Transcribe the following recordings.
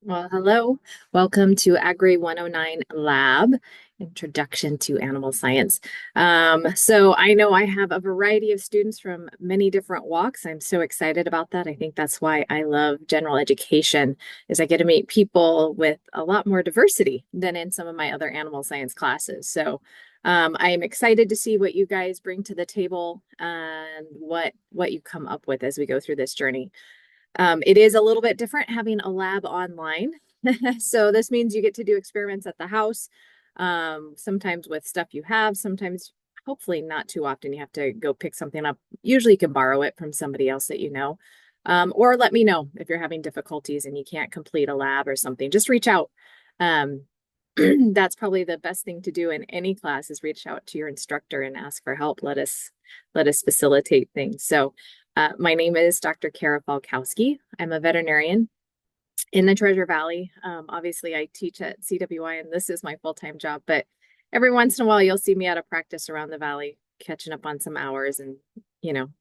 Well, hello. Welcome to AGRI109 Lab, Introduction to Animal Science. So I know I have a variety of students from many different walks. I'm so excited about that. I think that's why I love general education, is I get to meet people with a lot more diversity than in some of my other animal science classes. So I am excited to see what you guys bring to the table and what you come up with as we go through this journey. It is a little bit different having a lab online. So this means you get to do experiments at the house, sometimes with stuff you have, sometimes, hopefully not too often, you have to go pick something up. Usually you can borrow it from somebody else that you know. Or let me know if you're having difficulties and you can't complete a lab or something. Just reach out. Um, that's probably the best thing to do in any class, is reach out to your instructor and ask for help. Let us facilitate things. So my name is Dr. Kara Falkowski. I'm a veterinarian in the Treasure Valley. Obviously, I teach at CWI, and this is my full-time job, but every once in a while, you'll see me out of practice around the valley, catching up on some hours and,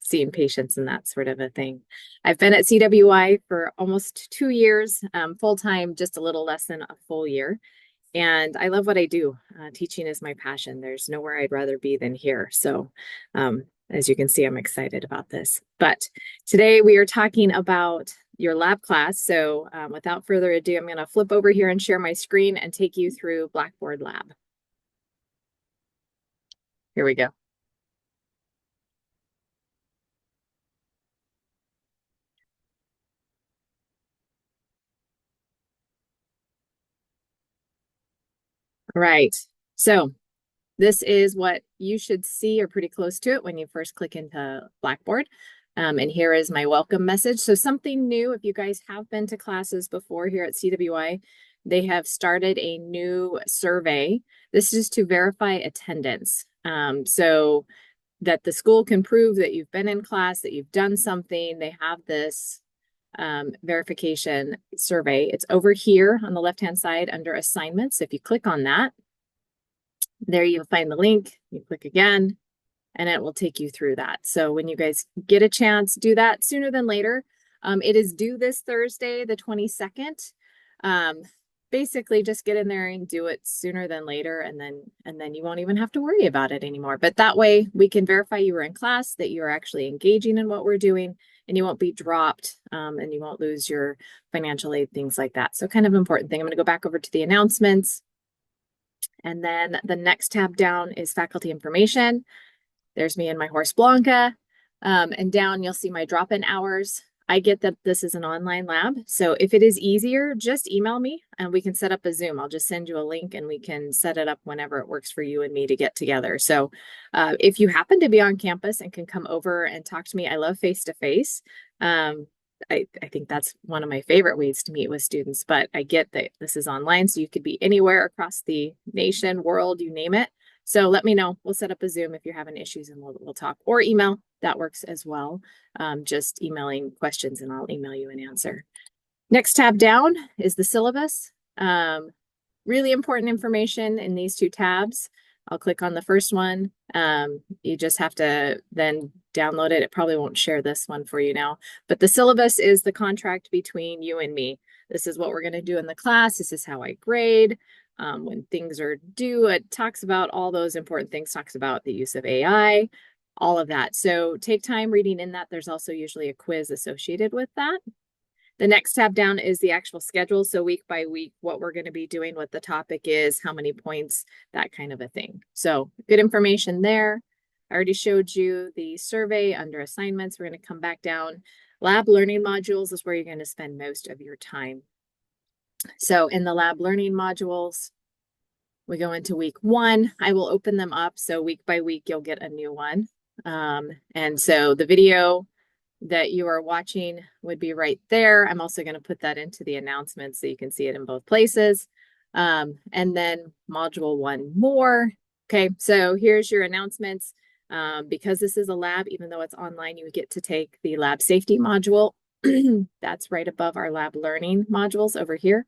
seeing patients and that sort of a thing. I've been at CWI for almost 2 years, full-time, just a little less than a full year. And I love what I do. Teaching is my passion. There's nowhere I'd rather be than here. So, as you can see, I'm excited about this. But today we are talking about your lab class. So without further ado, I'm going to flip over here and share my screen and take you through Blackboard Lab. Here we go. Right. So this is what you should see, or pretty close to it, when you first click into Blackboard. And here is my welcome message. So something new, if you guys have been to classes before here at CWI, they have started a new survey. This is to verify attendance. So that the school can prove that you've been in class, that you've done something. They have this verification survey. It's over here on the left-hand side under assignments. If you click on that, there you'll find the link. You click again, and it will take you through that. So when you guys get a chance, do that sooner than later. It is due this Thursday, the 22nd. Basically just get in there and do it sooner than later, and then you won't even have to worry about it anymore. But that way we can verify you were in class, that you're actually engaging in what we're doing, and you won't be dropped, and you won't lose your financial aid, things like that. So kind of important thing. I'm going to go back over to the announcements. And then the next tab down is faculty information. There's me and my horse Blanca. And down you'll see my drop-in hours. I get that this is an online lab. So if it is easier, just email me and we can set up a Zoom. I'll just send you a link and we can set it up whenever it works for you and me to get together. So if you happen to be on campus and can come over and talk to me, I love face-to-face. I think that's one of my favorite ways to meet with students, but I get that this is online, so you could be anywhere across the nation, world, you name it. So let me know. We'll set up a Zoom if you're having issues, and we'll talk, or email. That works as well. Just emailing questions and I'll email you an answer. Next tab down is the syllabus. Really important information in these two tabs. I'll click on the first one. You just have to then download it. It probably won't share this one for you now, but the syllabus is the contract between you and me. This is what we're going to do in the class. This is how I grade. When things are due, it talks about all those important things, talks about the use of AI, all of that. So take time reading in that. There's also usually a quiz associated with that. The next tab down is the actual schedule. So week by week, what we're going to be doing, what the topic is, how many points, that kind of a thing. So good information there. I already showed you the survey under assignments. We're going to come back down. Lab learning modules is where you're going to spend most of your time. So in the lab learning modules, we go into week 1. I will open them up. So week by week, you'll get a new one. And so the video that you are watching would be right there. I'm also going to put that into the announcements so you can see it in both places. And then module 1 more. Okay, so here's your announcements. Because this is a lab, even though it's online, you get to take the lab safety module. That's right above our lab learning modules over here.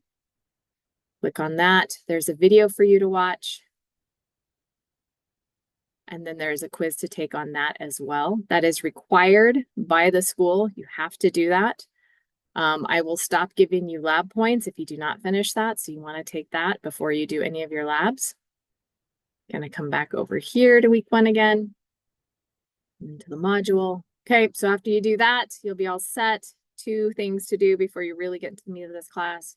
Click on that. There's a video for you to watch. And then there's a quiz to take on that as well. That is required by the school. You have to do that. I will stop giving you lab points if you do not finish that. So you want to take that before you do any of your labs. Going to come back over here to week 1 again, into the module. Okay, so after you do that, you'll be all set. 2 things to do before you really get into the meat of this class.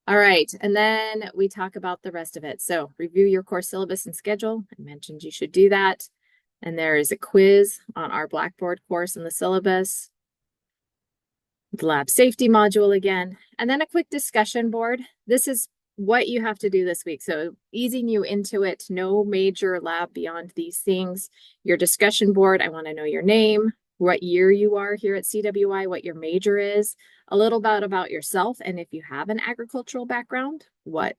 All right, and then we talk about the rest of it. So review your course syllabus and schedule. I mentioned you should do that. And there is a quiz on our Blackboard course in the syllabus. The lab safety module again, and then a quick discussion board. This is what you have to do this week. So easing you into it, no major lab beyond these things. Your discussion board, I want to know your name, what year you are here at CWI, what your major is, a little bit about yourself, and if you have an agricultural background, what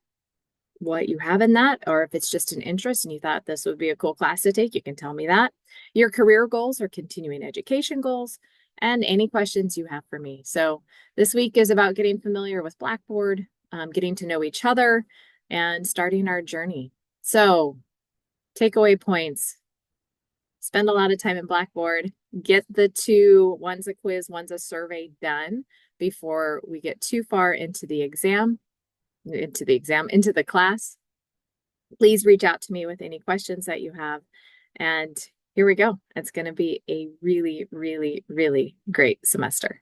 you have in that, or if it's just an interest and you thought this would be a cool class to take, you can tell me that. Your career goals or continuing education goals, and any questions you have for me. So this week is about getting familiar with Blackboard, getting to know each other, and starting our journey. So takeaway points. Spend a lot of time in Blackboard. Get the 2, one's a quiz, one's a survey done before we get too far into the class. Please reach out to me with any questions that you have. And here we go. It's going to be a really, really, really great semester.